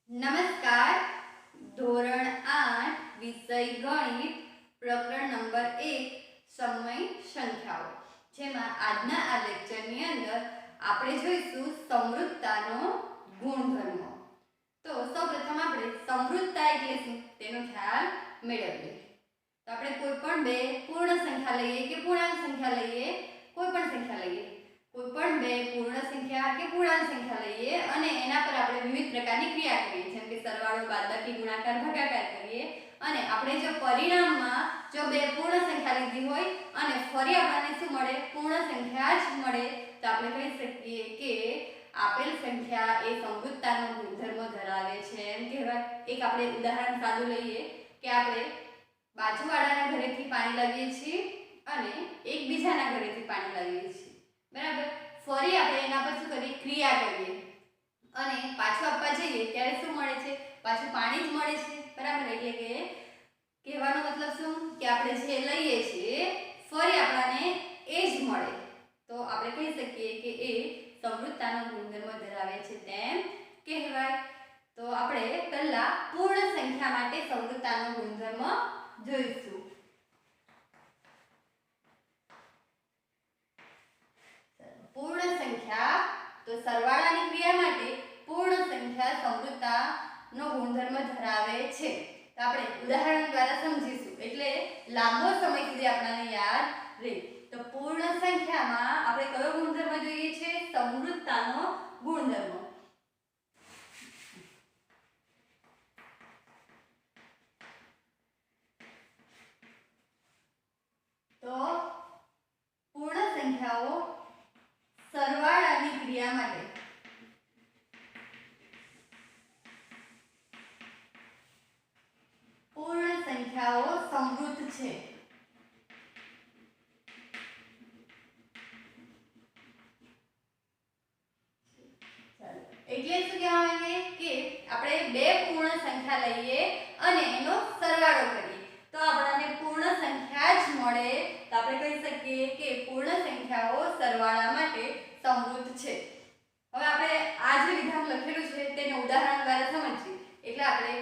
નમસ્કાર. ધોરણ 8 વિષય ગણિત પ્રકરણ નંબર 1 સમય સંખ્યાઓ, જેમાં આજના આ લેક્ચરની અંદર આપણે જોઈશું સમૃદ્ધતાનો ગુણધર્મ. તો સૌપ્રથમ આપણે સમૃદ્ધતા એટલે શું તેનો ખ્યાલ મેળવીએ. તો આપણે કોઈ પણ બે પૂર્ણ સંખ્યા લઈએ કે પૂર્ણાંક સંખ્યા લઈએ, કોઈ પણ સંખ્યા લઈએ, કોઈ પણ બે પૂર્ણ સંખ્યા કે પૂર્ણાંક સંખ્યા લઈએ અને એના પર આપણે વિવિધ પ્રકારની ક્રિયા કરીએ, જેમ કે સરવાળો, બાદબાકી, ગુણાકાર, ભાગાકાર કરીએ અને આપણે જો પરિણામમાં જો બે પૂર્ણ સંખ્યા લીધી હોય અને ફરી આપણને શું મળે, પૂર્ણ સંખ્યા જ મળે, તો આપણે કહી શકીએ કે આપેલ સંખ્યા એ સમૃદ્ધતાનો ગુણધર્મ ધરાવે છે એમ કહેવાય. એક આપણે ઉદાહરણ સાદું લઈએ કે આપણે બાજુવાળાના ઘરેથી પાણી લાવીએ છીએ અને એકબીજાના ઘરેથી પાણી લાવીએ છીએ, બરાબર. ફરી આપણે એના પર શું કરીએ, ક્રિયા કરીએ અને પાછું આપવા જઈએ ત્યારે શું મળે છે, પાછું પાણી જ મળે છે, બરાબર. એટલે કે કહેવાનો મતલબ શું કે આપણે જે લઈએ છીએ ફરી આપણને એ જ મળે, તો આપણે કહી શકીએ કે એ સમૃદ્ધતાનો ગુણધર્મ ધરાવે છે તેમ કહેવાય. તો આપણે પહેલા પૂર્ણ સંખ્યા માટે સમૃદ્ધતાનો ગુણધર્મ જોઈશું. પૂર્ણ સંખ્યા, તો સરવાળાની ક્રિયા માટે પૂર્ણ સંખ્યા સમૃદ્ધતાનો ગુણધર્મ ધરાવે છે. તો આપણે ઉદાહરણ દ્વારા સમજીશું એટલે લાંબો સમય સુધી આપણને યાદ રહે. તો પૂર્ણ સંખ્યામાં આપણે કયો ગુણધર્મ જોઈએ છે, સમૃદ્ધતાનો ગુણધર્મ. તો પૂર્ણ સંખ્યાઓ સરવાળાની ક્રિયા માટે પૂર્ણ સંખ્યાઓ સમૃદ્ધ છે. એટલે શું કહેવાય કે આપણે બે પૂર્ણ સંખ્યા લઈએ અને એનો સરવાળો કરીએ તો આપણને પૂર્ણ સંખ્યા જ મળે, તો આપણે કહી શકીએ કે પૂર્ણ સંખ્યાઓ સરવાળા માટે સમૃદ્ધ છે. હવે આપણે આ જે વિધાન લખેલું છે તેને ઉદાહરણ દ્વારા સમજીએ એટલે આપણે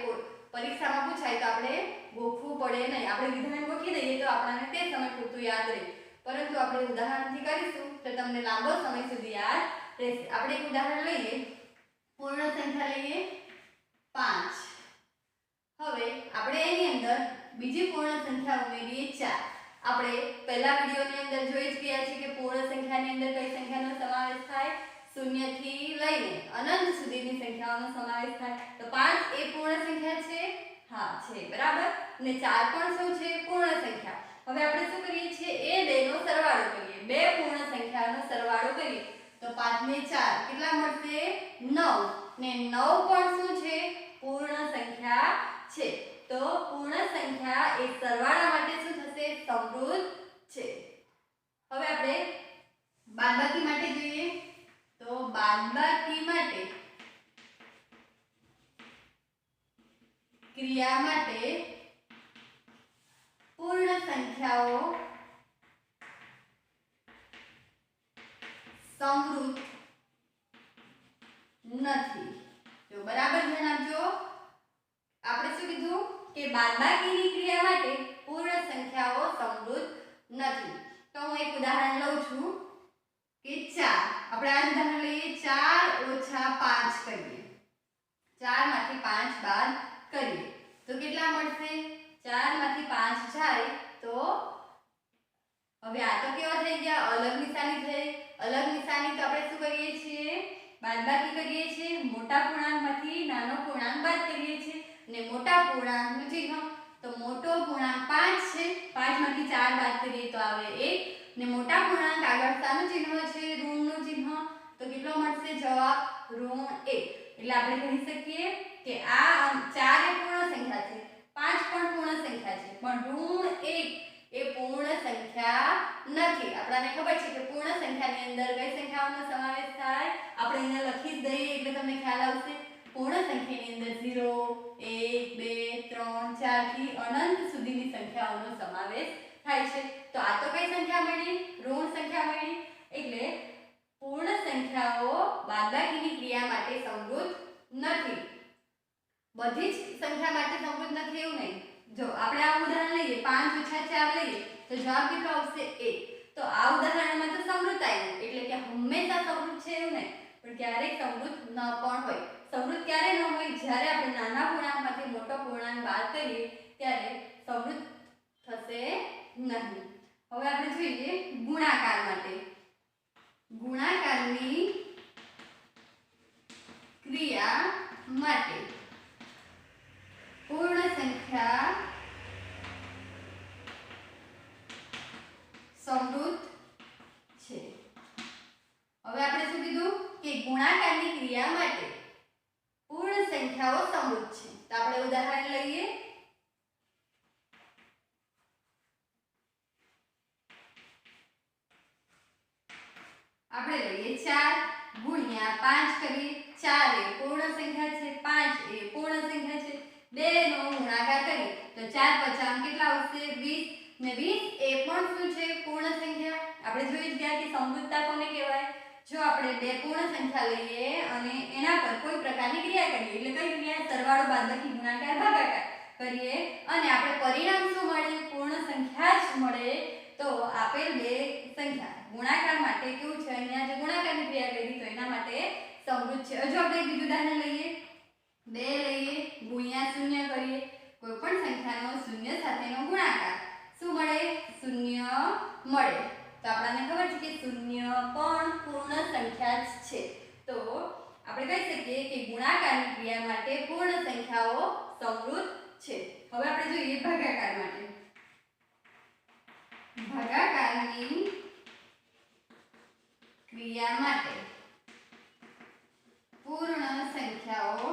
પરીક્ષામાં પૂછાય તો આપણે ગોખવું પડે નહીં. આપણે વિધાન ગોખી દઈએ તો આપણને તે સમય પૂરતું યાદ રહે, પરંતુ આપણે ઉદાહરણથી કરીશું તો તમને લાંબો સમય સુધી યાદ રહેશે. આપણે એક ઉદાહરણ લઈએ, પૂર્ણ સંખ્યા લઈએ 5. હવે આપણે એની અંદર બીજી પૂર્ણ સંખ્યા ઉમેરીએ 4. આપણે પહેલા વિડિયોની અંદર જોઈ જ ગયા છે કે પૂર્ણ સંખ્યાની અંદર કઈ સંખ્યાનો સમાવેશ થાય, 0 થી લઈને અનંત સુધીની સંખ્યાઓનો સમાવેશ થાય. તો 5 એ પૂર્ણ સંખ્યા છે, હા છે, બરાબર. અને 4 પણ શું છે, પૂર્ણ સંખ્યા. હવે આપણે શું કરીએ છીએ, એ બેનો સરવાળો કરીએ, બે પૂર્ણ સંખ્યાનો સરવાળો કરીએ તો 5 ને 4 કેટલા મળશે, 9. ને 9 પણ શું છે, પૂર્ણ સંખ્યા છે. તો પૂર્ણ સંખ્યા એ સરવાળા માટે શું થશે, સમૃદ્ધ છે. હવે આપણે બાદબાકી માટે જોઈએ તો બાદબાકી માટે ક્રિયા માટે પૂર્ણ સંખ્યાઓ સમૃદ્ધ નથી. તો બરાબર ધ્યાન આપજો. આપણે શું કીધું કે બાદબાકીની ક્રિયા માટે પૂર્ણ સંખ્યાઓ સમૃદ્ધ નથી. તો હું એક ઉદાહરણ લઉં છું કે 4. આપણે આ ઉદાહરણ લઈએ, 4 ઓછા 5 કરીએ, 4 માંથી 5 બાદ કરીએ તો કેટલા મળશે, 4 માંથી 5 જાય તો હવે આ તો કેવા થઈ ગયા, અલગ નિશાની થઈ. અલગ નિશાની તો આપણે શું કરીએ છીએ, બાદબાકી કરીએ છીએ, મોટા પૂર્ણાંકમાંથી નાનો પૂર્ણાંક બાદ કરીએ છીએ અને મોટા પૂર્ણાંકનું ચિહ્ન, તો મોટો પૂર્ણાંક 5 છે, 5 માંથી 4 બાદ કરીએ તો આવે 1 ને મોટા પૂર્ણાંક આગળ શાનું ચિહ્ન છે, ઋણનું ચિહ્ન, તો કેટલો મળશે જવાબ, ઋણ 1. એટલે આપણે કહી શકીએ કે આ 4 એ પૂર્ણ સંખ્યા છે, 5 પણ પૂર્ણ સંખ્યા છે, પણ ઋણ 1 એ પૂર્ણ સંખ્યા નથી. આપણને ખબર છે કે પૂર્ણ સંખ્યાની અંદર કઈ સંખ્યાઓનો સમાવેશ થાય, આપણે એને લખી જ દઈએ એટલે તમને ખ્યાલ આવશે. પૂર્ણ સંખ્યાની અંદર 0, 1, 2, 3, 4 થી અનંત સુધીની સંખ્યાઓનો સમાવેશ થાય છે. તો આ તો કઈ સંખ્યા મળી, ઋણ સંખ્યા મળી. એટલે પૂર્ણ સંખ્યાઓ બાદબાકીની ક્રિયા માટે સમૃદ્ધ નથી. બધી જ સંખ્યા માટે સમૃદ્ધ નથી એવું નહીં. જો આપણે આ ઉદાહરણ લઈએ 5 - 4 લઈએ તો જવાબ કેટલો આવશે 1. તો આ ઉદાહરણમાં તો સમૃદ્ધ આવ્યું એટલે કે હંમેશા સમૃદ્ધ છે એવું નહીં, પણ ક્યારેક સમૃદ્ધ ન પણ હોય. સમૃદ્ધ ક્યારે ન હોય? જ્યારે આપણે નાના પૂર્ણાંકમાંથી મોટો પૂર્ણાંક બાદ કરીએ ત્યારે સમૃદ્ધ થશે નહીં. હવે આપણે જોઈએ ગુણાકાર માટે. ગુણાકારની ક્રિયા માટે પૂર્ણ સંખ્યા સમૃદ્ધ છે. હવે આપણે શું કીધું કે ગુણાકારની ક્રિયા માટે પૂર્ણ સંખ્યાઓ સમૃદ્ધ છે. તો આપણે ઉદાહરણ લઈએ. આપણે લઈએ 4 ગુણ્યા 5 કરીએ. 4 એ પૂર્ણ સંખ્યા છે, 5 એ પૂર્ણ સંખ્યા છે. 2 નો ગુણાકાર કરીએ તો 4 × 5 કેટલા આવશે? 20 ને 20 એ પણ શું છે? પૂર્ણ સંખ્યા. આપણે જોઈ જ ગયા કે સમૃદ્ધતા કોને કહેવાય? જો આપણે બે પૂર્ણ સંખ્યા લઈએ અને એના પર કોઈ પ્રકારની ક્રિયા કરીએ, એટલે કઈ ક્રિયા? સરવાળો, બાદબાકી, ગુણાકાર, ભાગાકાર કરીએ અને આપણે પરિણામ શું મળે? પૂર્ણ સંખ્યા જ મળે. તો આપેલ બે સંખ્યા ગુણાકાર માટે કેવું છે? અહીંયા જે ગુણાકારની ક્રિયા કરી તો એના માટે સમૃદ્ધ છે. હજુ આપણે બીજું ઉદાહરણ લઈએ. 2 લઈએ ગુણ્યા 0 કરીએ. કોઈ પણ સંખ્યાનો 0 સાથેનો ગુણાકાર શું મળે? 0 મળે. તો આપણને ખબર છે કે 0 પણ પૂર્ણ સંખ્યા જ છે. તો આપણે કહી શકીએ કે ગુણાકારની ક્રિયા માટે પૂર્ણ સંખ્યાઓ સમૃદ્ધ છે. હવે આપણે જોઈએ ભાગાકાર માટે. ભાગાકારની ક્રિયા માટે પૂર્ણ સંખ્યાઓ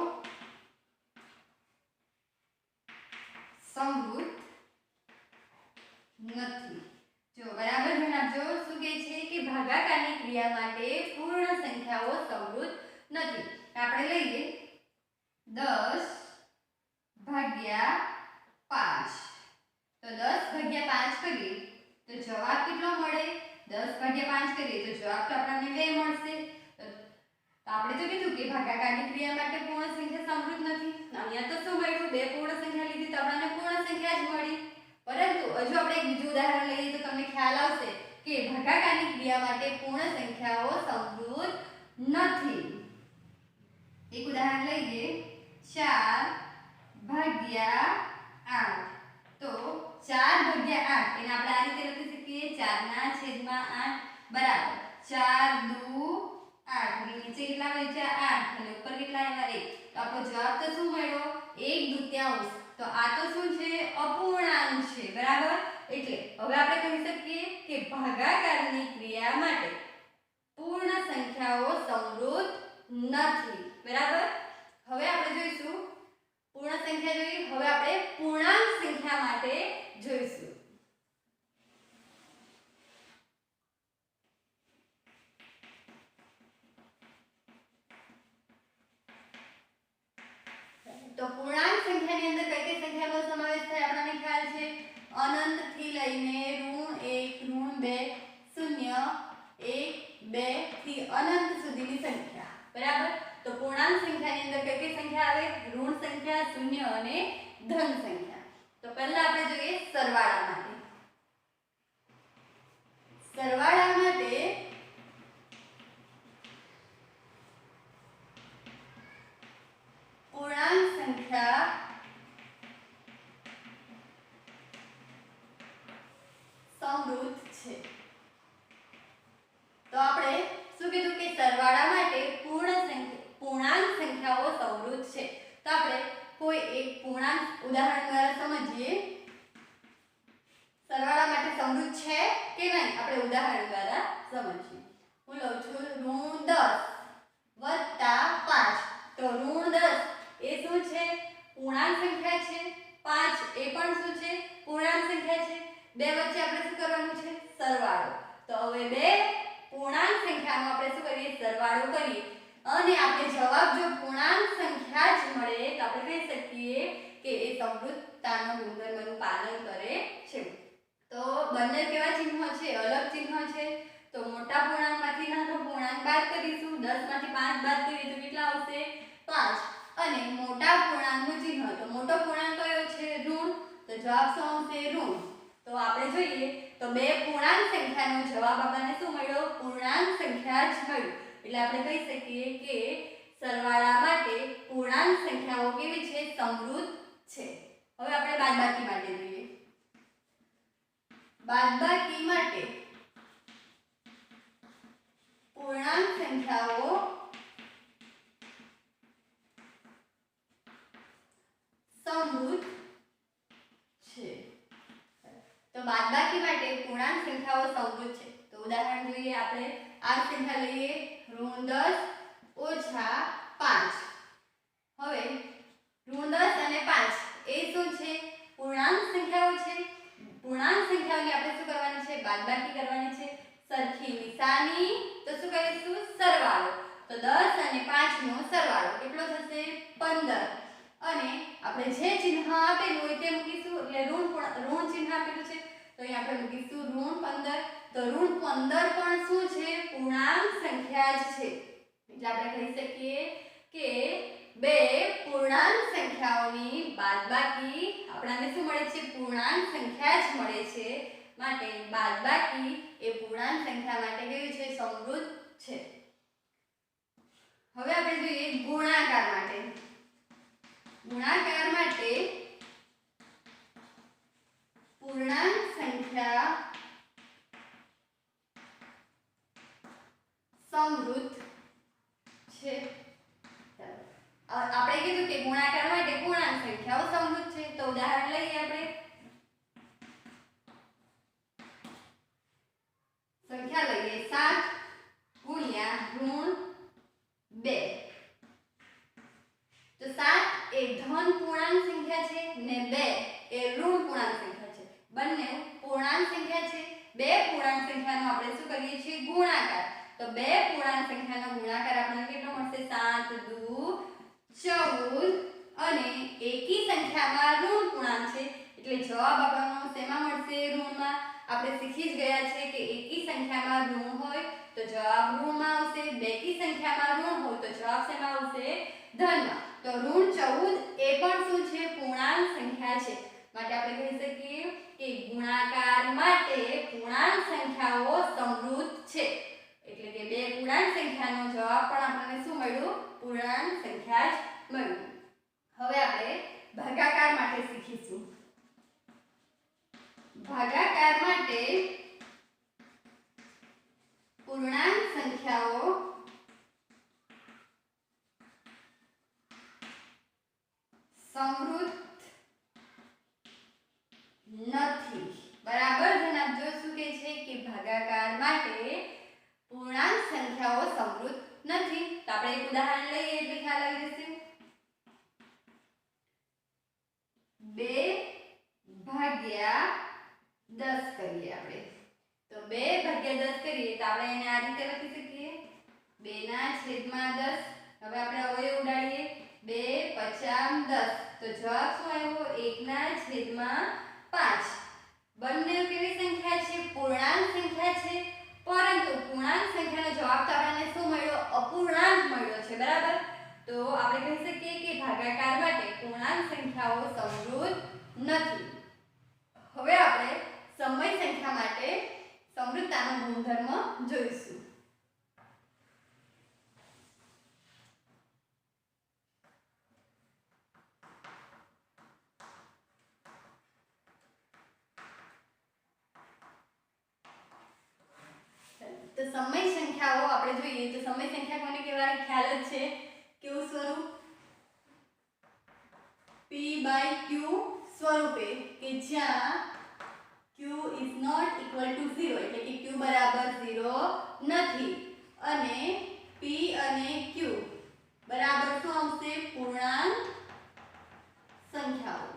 સમૃદ્ધ નથી. જો બરાબર ધ્યાન આપજો. શું કહે છે કે ભાગાકારની ક્રિયા માટે પૂર્ણ સંખ્યાઓ સમૃદ્ધ નથી. આપણે લઈએ 10 ભાગ્યા 5. તો 10 ભાગ્યા 5 કરીએ તો જવાબ કેટલો મળે? 10 ભાગ્યા 5 કરીએ તો જવાબ તો આપણને 2 મળશે. તો આપણે તો કીધું કે ભાગાકારની ક્રિયા માટે પૂર્ણ સંખ્યા સમૃદ્ધ નથી. અહીંયા તો શું મળ્યું? બે પૂર્ણ સંખ્યા લીધી તો આપણને પૂર્ણ સંખ્યા જ મળી. પરંતુ હજુ આપણે એક બીજું ઉદાહરણ લઈએ તો તમને ખ્યાલ આવશે કે ભાગાકારની ક્રિયા માટે પૂર્ણ સંખ્યાઓ સમૃદ્ધ નથી. એક ઉદાહરણ લઈએ. 4 ભાગ્યા 8. તો 4 ભાગ્યા 8 એને આપણે આ રીતે લખી શકીએ 4/8 બરાબર 4 દુ 8. નીચે કેટલા બચ્યા? 8 અને ઉપર કેટલા આવ્યા? 1. તો આપણો જવાબ તો શું મળ્યો? 1/2. તો આ તો શું છે? અપૂર્ણાંક છે. બરાબર. એટલે હવે આપણે કહી શકીએ કે ભાગાકારની ક્રિયા માટે પૂર્ણ સંખ્યાઓ સમૃદ્ધ નથી. બરાબર. હવે આપણે જોઈશું પૂર્ણ સંખ્યા જોઈ. હવે આપણે પૂર્ણાંક સંખ્યા માટે જોઈશું. તો પૂર્ણાંક સંખ્યાની અંદર કઈ કઈ સંખ્યાનો સમાવેશ થાય આપણને ખ્યાલ છે? અનંત થી લઈને -1, -2, 0, 1, 2 થી અનંત સુધીની સંખ્યા. બરાબર. તો પૂર્ણાંક સંખ્યાની અંદર કઈ કઈ સંખ્યા આવે? ઋણ સંખ્યા, શૂન્ય અને ધન સંખ્યા. તો પહેલા આપણે જોઈએ સરવાળા માટે. સરવાળા માટે પૂર્ણાંક સંખ્યા સમૃદ્ધ છે. તો આપણે શું કીધું કે સરવાળા માટે પૂર્ણાંક સંખ્યાઓ સમૃદ્ધ છે. તો આપણે કોઈ એક પૂર્ણાંક ઉદાહરણ દ્વારા સમજીએ. સરવાળા માટે સમૃદ્ધ છે કે નહીં આપણે ઉદાહરણ દ્વારા સમજીએ. હું લઉં છું −10 + 5. તો −10 એ શું છે? પૂર્ણાંક સંખ્યા છે. 5 એ પણ શું છે? પૂર્ણાંક સંખ્યા છે. બે વચ્ચે આપણે શું કરવાનું છે? સરવાળો. તો હવે બે પૂર્ણાંક સંખ્યાનો આપણે શું કરીએ? સરવાળો કરીએ અને આપણે જવાબ જો પૂર્ણાંક સંખ્યા જ મળે તો આપણે કહી શકીએ કે એ સમૃદ્ધતાનો ગુણધર્મનું પાલન કરે છે. તો બંને કેવા ચિહ્નો છે? અલગ ચિહ્નો છે. તો મોટા પૂર્ણાંકમાંથી નાનો પૂર્ણાંક બાદ કરીશું. 10 માંથી 5 બાદ કરીએ તો કેટલા આવશે? 5. અને મોટા પૂર્ણાંકનું ચિહ્ન, તો મોટો પૂર્ણાંક કયો છે ઋણ, તો જવાબ શું આવશે ઋણ. તો આપણે જોઈએ તો બે પૂર્ણાંક સંખ્યાનો જવાબ આપણને શું મળ્યો, પૂર્ણાંક સંખ્યા જ મળ્યું. એટલે આપણે કહી શકીએ કે સરવાળા માટે પૂર્ણાંક સંખ્યાઓ કેવી છે, સમૃદ્ધ છે. હવે આપણે બાદબાકી માટે જોઈએ. બાદબાકી માટે પૂર્ણાંક સંખ્યાઓ સમૃદ્ધ છે. તો બાદબાકી માટે પૂર્ણાંક સંખ્યાઓ સમૃદ્ધ છે. તો ઉદાહરણ જોઈએ આપણે. આ સંખ્યા લઈએ -10 - 5. હવે -10 અને 5 એ શું છે, પૂર્ણાંક સંખ્યાઓ છે. પૂર્ણાંક સંખ્યાઓની આપણે શું કરવાની છે, બાદબાકી કરવાની છે. સરખી નિશાની, તો શું કરીશું, સરવાળો. તો 10 અને 5 નો સરવાળો કેટલો થશે, 15. અને આપણે જે ચિહ્ન આપેલું હોય તે મૂકીશું. એટલે ઋણ ચિહ્ન આપેલું છે તો અહીં આપણે મૂકીશું -15. તો -15 પણ શું છે, પૂર્ણાંક સંખ્યા જ છે. એટલે આપણે કહી શકીએ કે બે પૂર્ણાંક સંખ્યાઓની બાદબાકી આપણને શું મળે છે, પૂર્ણાંક સંખ્યા જ મળે છે. માટે બાદબાકી એ પૂર્ણાંક સંખ્યા માટે કેવી છે, સમૃદ્ધ છે. હવે આપણે જોઈએ ગુણાકાર માટે. ગુણાકાર માટે પૂર્ણાંક સંખ્યા સમૃદ્ધ છે. આપણે કીધું કે ગુણાકાર માટે પૂર્ણાંક સંખ્યાઓ સમૃદ્ધ છે. તો ઉદાહરણ લઈએ આપણે. સંખ્યા લઈએ 7 ગુણ્યા -2. તો 7 એ ધન પૂર્ણાંક સંખ્યા છે ને 2 એ ઋણ પૂર્ણાંક સંખ્યા છે. બંને પૂર્ણાંક સંખ્યા છે. બે પૂર્ણાંક સંખ્યાનો આપણે શું કરીએ છીએ, ગુણાકાર. તો બે પૂર્ણાંક સંખ્યાનો ગુણાકાર આપણને કેટલો મળશે, 7 દુ 14. અને એકી સંખ્યામાં ઋણ પૂર્ણાંક છે એટલે જવાબ આપણને શેમાં મળશે, ઋણમાં. આપણે શીખી જ ગયા છે કે એકી સંખ્યામાં ઋણ હોય તો જવાબ ઋણમાં આવશે. બેકી સંખ્યામાં ઋણ હોય તો જવાબ શેમાં આવશે, ધનમાં. તો -14 એ પણ શું છે, પૂર્ણાંક સંખ્યા છે. માટે આપણે કહી શકીએ કે ગુણાકાર માટે પૂર્ણાંક સંખ્યાઓ સમૃદ્ધ છે. એટલે કે બે પૂર્ણાંક સંખ્યાનો જવાબ પણ આપણને શું મળ્યું, પૂર્ણાંક સંખ્યા જ મળ્યું. હવે આપણે ભાગાકાર માટે શીખીશું. ભાગાકાર માટે પૂર્ણાંક સંખ્યાઓ સમૃદ્ધ નથી. બરાબર ધ્યાન આપજો. શું કહે છે કે ભાગાકાર માટે પૂર્ણાંક સંખ્યાઓ સમૃદ્ધ નથી. તો આપણે એક ઉદાહરણ લઈએ એટલે ખ્યાલ આવી જશે. 2/10 કરીએ આપણે. તો 2/10 કરીએ તો આપણે એને આ રીતે લખી શકીએ 2/10. હવે આપણે અવયવ ઉડાડીએ 2 × 10. તો જવાબ શું આવ્યો, 1/5. બંને કેવી સંખ્યા છે, પૂર્ણાંક સંખ્યા છે. પરંતુ પૂર્ણાંક સંખ્યાનો જવાબ તો આપણને શું મળ્યો, અપૂર્ણાંક મળ્યો છે. બરાબર. તો આપણે કહી શકીએ કે ભાગાકાર માટે પૂર્ણાંક સંખ્યાઓ સમૃદ્ધ નથી. હવે આપણે સમય સંખ્યા માટે સમૃદ્ધતાનો ગુણધર્મ જોઈશું. તો સમય સંખ્યાઓ આપણે જોઈએ તો સમય સંખ્યા કોને કહેવાય, ખ્યાલ જ છે. કેવું સ્વરૂપ, p/q સ્વરૂપે કે જ્યાં q is not equal to 0 એટલે કે q બરાબર 0 નથી અને p અને q બરાબર શું આવશે, પૂર્ણાંક સંખ્યાઓ.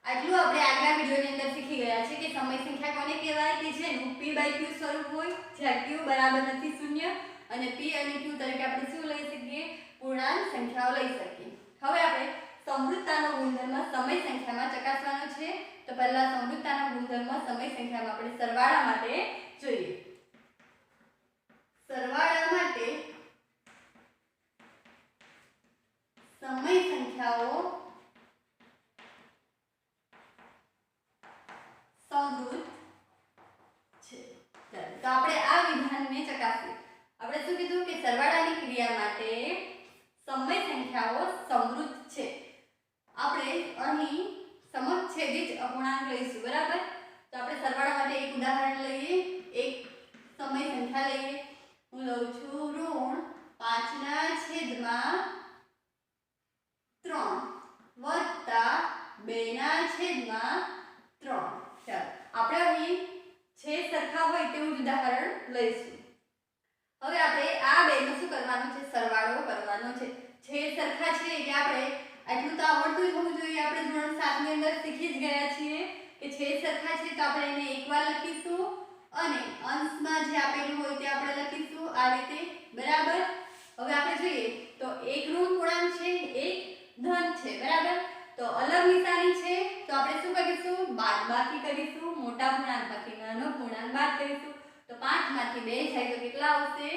આટલું આપણે આગલા વિડિયોની અંદર શીખી ગયા છે કે સમય સંખ્યા કોને કહેવાય કે જેનું p/q સ્વરૂપ હોય, જ્યાં q બરાબર નથી 0 અને p અને q તરીકે આપણે શું લઈ શકીએ, પૂર્ણાંક સંખ્યાઓ લઈ શકીએ. હવે આપણે સમૃદ્ધતાનો ગુણધર્મ સમય સંખ્યામાં ચકાસવાનો છે. તો પહેલા સમૃદ્ધતાનો ગુણધર્મ સમય સંખ્યામાં આપણે સરવાળા માટે જોઈએ. સરવાળા માટે આપણે શું કીધું કે સરવાળાની ક્રિયા માટે સમય સંખ્યાઓ સમૃદ્ધ છે. આપણે અહીં સમછેદી જ અપૂર્ણાંક લઈશું, બરાબર. તો આપણે સરવાળા માટે એક ઉદાહરણ લઈએ, એક સમય સંખ્યા લઈએ. હું લઉં છું ઋણ 5/3 વત્તા 2/3. ચાલો આપણે અહીં છે સરખા હોય તેવું જ ઉદાહરણ લઈશું. હવે આપણે આ બેનો શું કરવાનું છે? સરવાળો કરવાનો છે. છેદ સરખા છે એટલે આપણે આટલું તો આવડતું જ હોવું જોઈએ. આપણે ધોરણ 7 ની અંદર શીખી જ ગયા છીએ કે છેદ સરખા છે તો આપણે એને એકવાર લખીશું અને અંશમાં જે આપેલું હોય તે આપણે લખીશું આ રીતે, બરાબર. હવે આપણે જોઈએ તો એક ઋણ પૂર્ણાંક છે, એક ધન છે, બરાબર. તો અલગ નિશાની છે તો આપણે શું કરીશું? બાદબાકી કરીશું. મોટા પૂર્ણાંકમાંથી નાનો પૂર્ણાંક બાદ કરીશું. તો 5 માંથી 2 જાય તો કેટલા આવશે?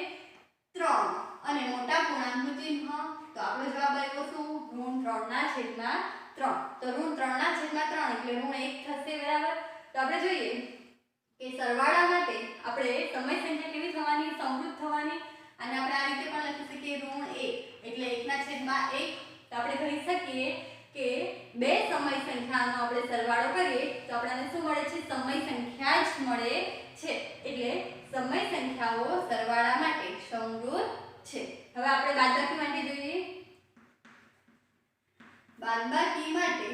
3. અને મોટા પૂર્ણાંકનું ચિહ્ન તો આપણો જવાબ આવ્યો શું? ઋણ 3/3. તો ઋણ 3/3 એટલે ઋણ 1 થશે, બરાબર. તો આપણે જોઈએ કે સરવાળા માટે આપણે સમય સંખ્યા કેવી થવાની? સમૃદ્ધ થવાની. અને આપણે આ રીતે પણ લખી શકીએ ઋણ 1 એટલે 1/1. તો આપણે કહી શકીએ કે બે સમય સંખ્યાનો આપણે સરવાળો કરીએ તો આપણને શું મળે છે? સમય સંખ્યા જ મળે છે. એટલે સમય સંખ્યાઓ સરવાળા માટે સમૃદ્ધ છે. હવે આપણે બાદબાકી માટે જોઈએ. બાદબાકી માટે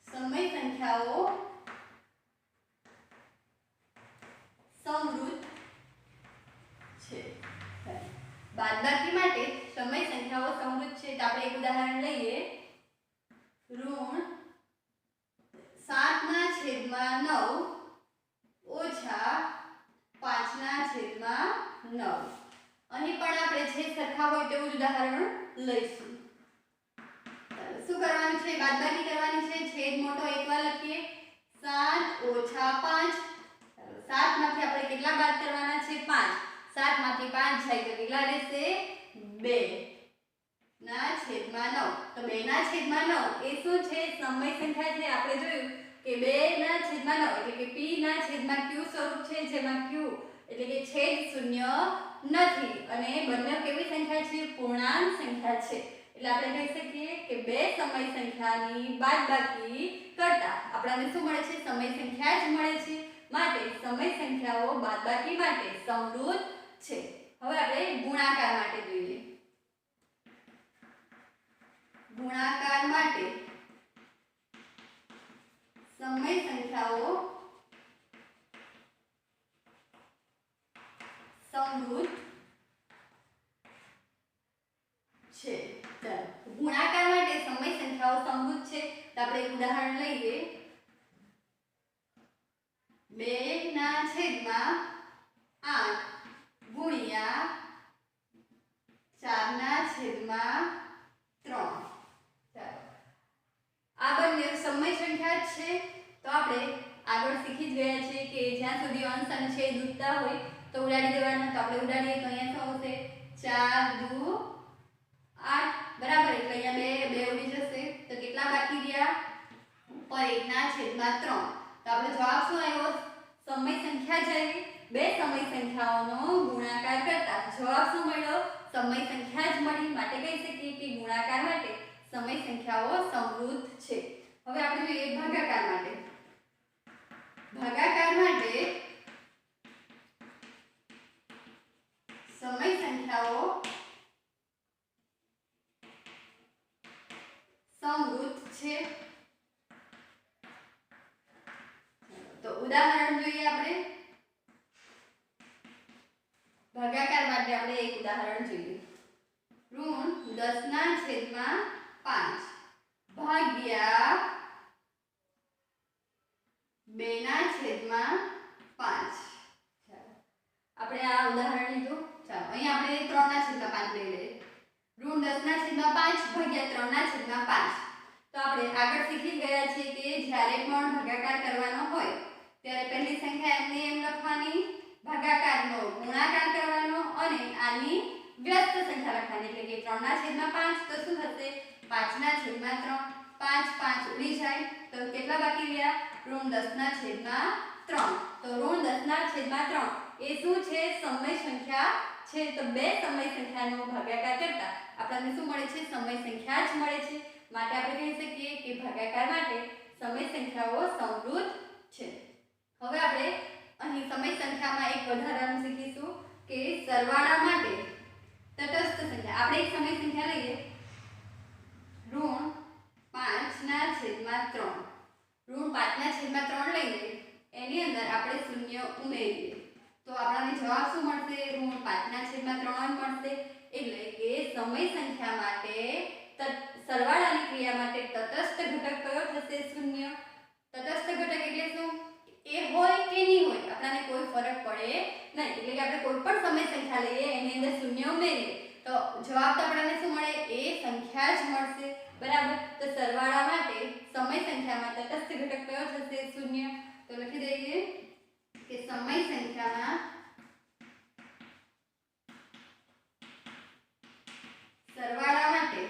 સમય સંખ્યાઓ સમૃદ્ધ છે. બાદબાકી માટે સમય સંખ્યાઓ સમૃદ્ધ છે. તો આપણે એક ઉદાહરણ લઈએ. ઋણ 7/9 ઓછા 5/9. અહીં પણ આપણે છેદ સરખા હોય તેવું જ ઉદાહરણ લઈશું. શું કરવાનું છે? બાદબાકી કરવાની છે. છેદ મોટો એકવાર લખીએ. 7 ઓછા 5. 7 માંથી આપણે કેટલા બાદ કરવાના છે? 5. 7 માંથી 5 જાય તો કેટલા રહેશે? 2/9. તો 2/9 એ શું છે? સમય સંખ્યા છે. આપણે જોયું કે 2/9 એટલે કે p/q સ્વરૂપ છે, જેમાં q એટલે કે છેદ શૂન્ય નથી અને બંને કેવી સંખ્યા છે? પૂર્ણાંક સંખ્યા છે. એટલે આપણે કહી શકીએ કે બે સમય સંખ્યાની બાદબાકી કરતા આપણને શું મળે છે? સમય સંખ્યા જ મળે છે. માટે સમય સંખ્યાઓ બાદબાકી માટે સમૃદ્ધ છે. હવે આપણે ગુણાકાર માટે જોઈએ. ગુણાકાર માટે સમય સંખ્યાઓ સમૃદ્ધ છે. ગુણાકાર માટે સમય સંખ્યાઓ સમૃદ્ધ છે. તો આપણે એક ઉદાહરણ લઈએ. 2/8 ગુણ્યા 4/3. આ બંને સમય સંખ્યા છે. તો આપણે આગળ શીખી જ ગયા છીએ કે જ્યાં સુધી અંશ અને છેદ ઉડતા હોય તો ઉડાડી દેવાનો. તો આપણે ઉડાડીએ તો અહીંયા શું આવશે? 4 × 8, બરાબર. એટલે અહીંયા 2 ઉડી જશે. તો કેટલા બાકી રહ્યા? ઉપર 1/3. તો આપણે જવાબ શું આવ્યો? સમય સંખ્યા જ આવી. બે સમય સંખ્યાઓનો ગુણાકાર કરતા જવાબ શું મળ્યો? સમય સંખ્યા જ મળી. માટે કહી શકીએ કે ગુણાકાર માટે સમય સંખ્યાઓ સમૃદ્ધ છે. હવે આપણે જોઈએ ભાગાકાર માટે. ભાગાકાર માટે સમય સંખ્યાઓ સમૃદ્ધ છે. તો ઉદાહરણ જોઈએ આપણે. ભાગાકાર માટે આપણે એક ઉદાહરણ જોઈએ. ઋણ 10/5 ભાગ્યા 2/5. આપણે આ ઉદાહરણ લીધું. ચાલો અહીં આપણે 3/5 લઈ લઈએ. ઋણ 10/5 ભાગ્યા 3/5. તો આપણે આગળ શીખી ગયા છીએ કે જ્યારે પણ ભાગાકાર કરવાનો હોય ત્યારે પહેલી સંખ્યા એમની એમ લખવાની, ભાગાકારનો ગુણાકાર કરવાનો અને આની વ્યસ્ત સંખ્યા લખવાની. એટલે કે 3/5 તો શું થશે? 5/3. 5 5 ઉડી જાય તો કેટલા બાકી રહ્યા? ઋણ 10/5. 3 તો ઋણ 10/3 એ શું છે સમય સંખ્યા છે તો બે સમય સંખ્યાનો ભાગાકાર કરતા આપણને શું મળે છે સમય સંખ્યા જ મળે છે માટે આપણે કહી શકીએ કે ભાગાકાર માટે સમય સંખ્યાઓ સમૃદ્ધ છે હવે આપણે અહીં સમય સંખ્યામાં એક વધારાનું શીખીશું કે સરવાળા માટે તટસ્થ સંખ્યા આપણે એક સમય સંખ્યા લઈએ ઋણ 5/3 ઋણ 5/3 લઈએ એની અંદર આપણે શૂન્ય ઉમેરીએ તો આપણને જવાબ શું મળશે ઋણ 5/3 મળશે એટલે કે સમય સંખ્યા માટે સરવાળાની ક્રિયા માટે તટસ્થ ઘટક કયો થશે શૂન્ય તટસ્થ ઘટક એટલે શું એ હોય કે નહીં હોય આપણને કોઈ ફરક પડે નહીં એટલે કે આપણે કોઈ પણ સમય સંખ્યા લઈએ એની અંદર શૂન્ય ઉમેરીએ તો જવાબ તો આપણને શું મળે એ સંખ્યા જ મળશે બરાબર તો સરવાળા માટે સમય સંખ્યામાં તટસ્થ ઘટક કયો થશે શૂન્ય તો લખી દઈએ કે સમય સંખ્યામાં સરવાળા માટે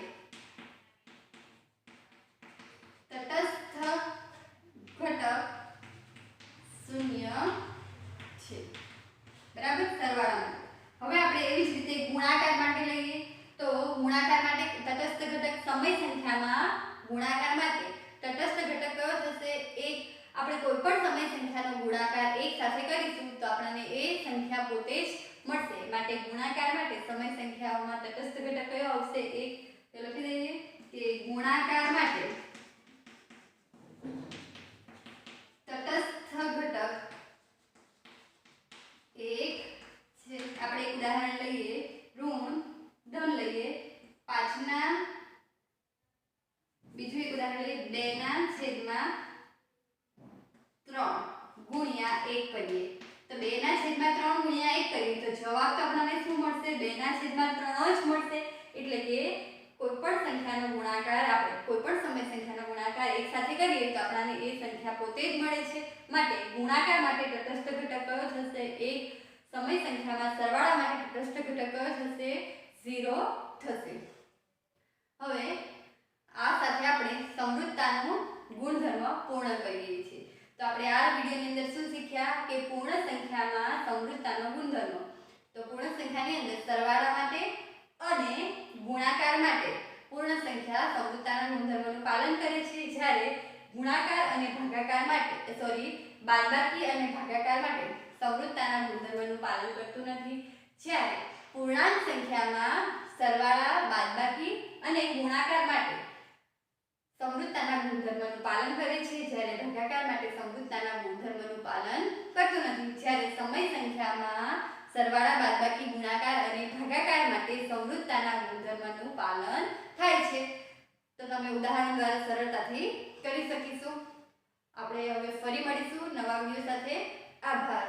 તટસ્થ ઘટક શૂન્ય છે બરાબર સરવાળા હવે આપણે એવી જ રીતે ગુણાકાર માટે લઈએ તો ગુણાકાર માટે તટસ્થ ઘટક સમય સંખ્યામાં ગુણાકાર માટે તટસ્થ ઘટક કયો થશે એક આપણે કોઈ પણ સમય સંખ્યાનો ગુણાકાર એક સાથે કરીશું તો આપણને એ સંખ્યા પોતે જ મળશે માટે ગુણાકાર માટે સમય સંખ્યાઓમાં તટસ્થ ઘટક કયો આવશે એક તો લખી દઈએ કે ગુણાકાર માટે તટસ્થ ઘટક એક છે આપણે એક ઉદાહરણ લઈએ ઋણ ધન લઈએ 5 બીજું એક ઉદાહરણ લઈએ 2/3 ગુણ્યા 1 કરીએ તો 2/3 ગુણ્યા 1 કરીએ તો જવાબ તો આપણને શું મળશે 2/3 જ મળશે એટલે કે કોઈ પણ સંખ્યાનો ગુણાકાર આપણે કોઈ પણ સમય સંખ્યાનો ગુણાકાર એક સાથે કરીએ તો આપણને એ સંખ્યા પોતે જ મળે છે માટે ગુણાકાર માટે તટસ્થ ઘટક કયો થશે એક સમય સંખ્યામાં સરવાળા માટે તટસ્થ ઘટક કયો થશે 0 થશે હવે આ સાથે આપણે સમૃદ્ધતાનો ગુણધર્મ પૂર્ણ કરીએ છીએ તો આપણે આ વિડિયોની અંદર શું શીખ્યા કે પૂર્ણ સંખ્યામાં સમૃદ્ધતાનો ગુણધર્મ તો પૂર્ણ સંખ્યાની અંદર સરવાળા માટે અને ગુણાકાર માટે પૂર્ણ સંખ્યા સમૃદ્ધતાના ગુણધર્મનું પાલન કરે છે જ્યારે ગુણાકાર અને ભાગાકાર માટે બાદબાકી અને ભાગાકાર માટે સમૃદ્ધતાના ગુણધર્મનું પાલન કરતું નથી જ્યારે પૂર્ણાંક સંખ્યામાં સરવાળા બાદબાકી અને ગુણાકાર માટે સમૃદ્ધતાના ગુણધર્મનું પાલન કરે છે જ્યારે ભાગાકાર માટે સમૃદ્ધતાના ગુણધર્મનું પાલન કરતું નથી જ્યારે સમય સંખ્યામાં સરવાળા બાદબાકી ગુણાકાર અને ભાગાકાર માટે સમૃદ્ધતાના ગુણધર્મનું પાલન થાય છે તો તમે ઉદાહરણ દ્વારા સરળતાથી કરી શકીશું આપણે હવે ફરી મળીશું નવા વિડિયો સાથે આભાર